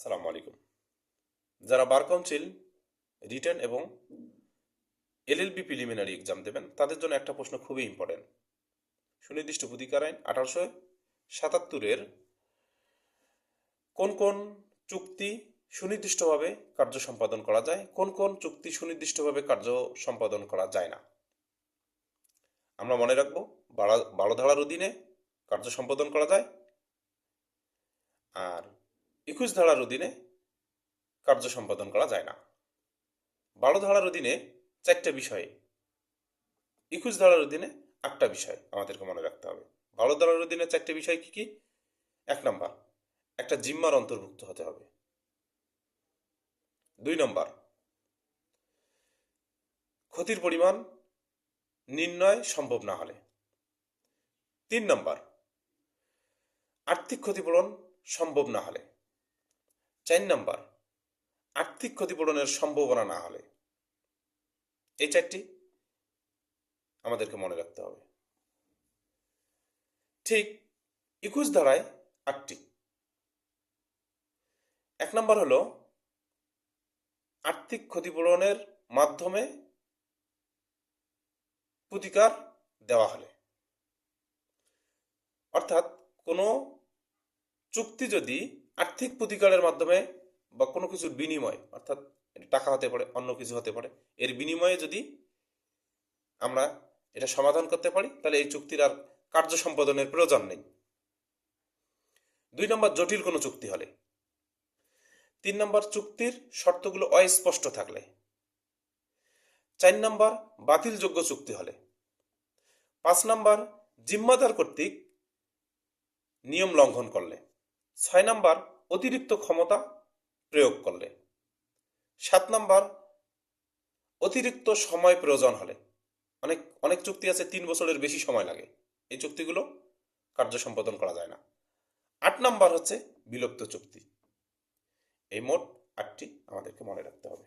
আসসালামু আলাইকুম। যারা বার কাউন্সিল রিটেন এবং এলএলবি প্রিলিমিনারি এক্সাম দেবেন তাদের জন্য একটা প্রশ্ন খুবই ইম্পর্টেন্ট। সুনির্দিষ্ট অধিকার আইন 1877-এর কোন কোন চুক্তি সুনির্দিষ্টভাবে কার্য সম্পাদন করা যায়, কোন কোন চুক্তি সুনির্দিষ্টভাবে কার্য সম্পাদন করা যায় না। আমরা মনে রাখবো 12 ধারার অধীনে কার্য সম্পাদন করা যায়, আর 21 ধারার অধীনে কার্য সম্পাদন করা যায় না। 12 ধারার অধীনে 4টে বিষয়ে, 21 ধারার অধীনে 8টা বিষয় আমাদেরকে মনে রাখতে হবে। 12 ধারার অধীনে 4টে বিষয় কি কি? 1 নম্বর, একটা জিম্মার অন্তর্ভুক্ত হতে হবে। 2 নম্বর, ক্ষতির পরিমাণ নির্ণয় সম্ভব না হলে। 3 নম্বর, আর্থিক ক্ষতিপূরণ সম্ভব না হলে। 4 নম্বর, আর্থিক ক্ষতিপূরণের সম্ভাবনা না হলে। এই 4টি আমাদেরকে মনে রাখতে হবে। ঠিক 21 ধারায় 8টি। 1 নম্বর হলো আর্থিক ক্ষতিপূরণের মাধ্যমে প্রতিকার দেওয়া হলে, অর্থাৎ কোনো চুক্তি যদি আর্থিক প্রতিকারের মাধ্যমে বা কোনো কিছুর বিনিময়, অর্থাৎ টাকা হতে পারে, অন্য কিছু হতে পারে, এর বিনিময়ে যদি আমরা এটা সমাধান করতে পারি তাহলে এই চুক্তির আর কার্য সম্পাদনের প্রয়োজন নেই। 2 নম্বর, জটিল কোনো চুক্তি হলে। 3 নম্বর, চুক্তির শর্তগুলো অস্পষ্ট থাকলে। 4 নম্বর, বাতিলযোগ্য চুক্তি হলে। 5 নম্বর, জিম্মাদার কর্তৃক নিয়ম লঙ্ঘন করলে। 6 নম্বর, অতিরিক্ত ক্ষমতা প্রয়োগ করলে। 7 নম্বর, অতিরিক্ত সময় প্রয়োজন হলে। অনেক অনেক চুক্তি আছে 3 বছরের বেশি সময় লাগে, এই চুক্তিগুলো কার্য সম্পাদন করা যায় না। 8 নম্বর হচ্ছে বিলুপ্ত চুক্তি। এই মোট 8টি আমাদেরকে মনে রাখতে হবে।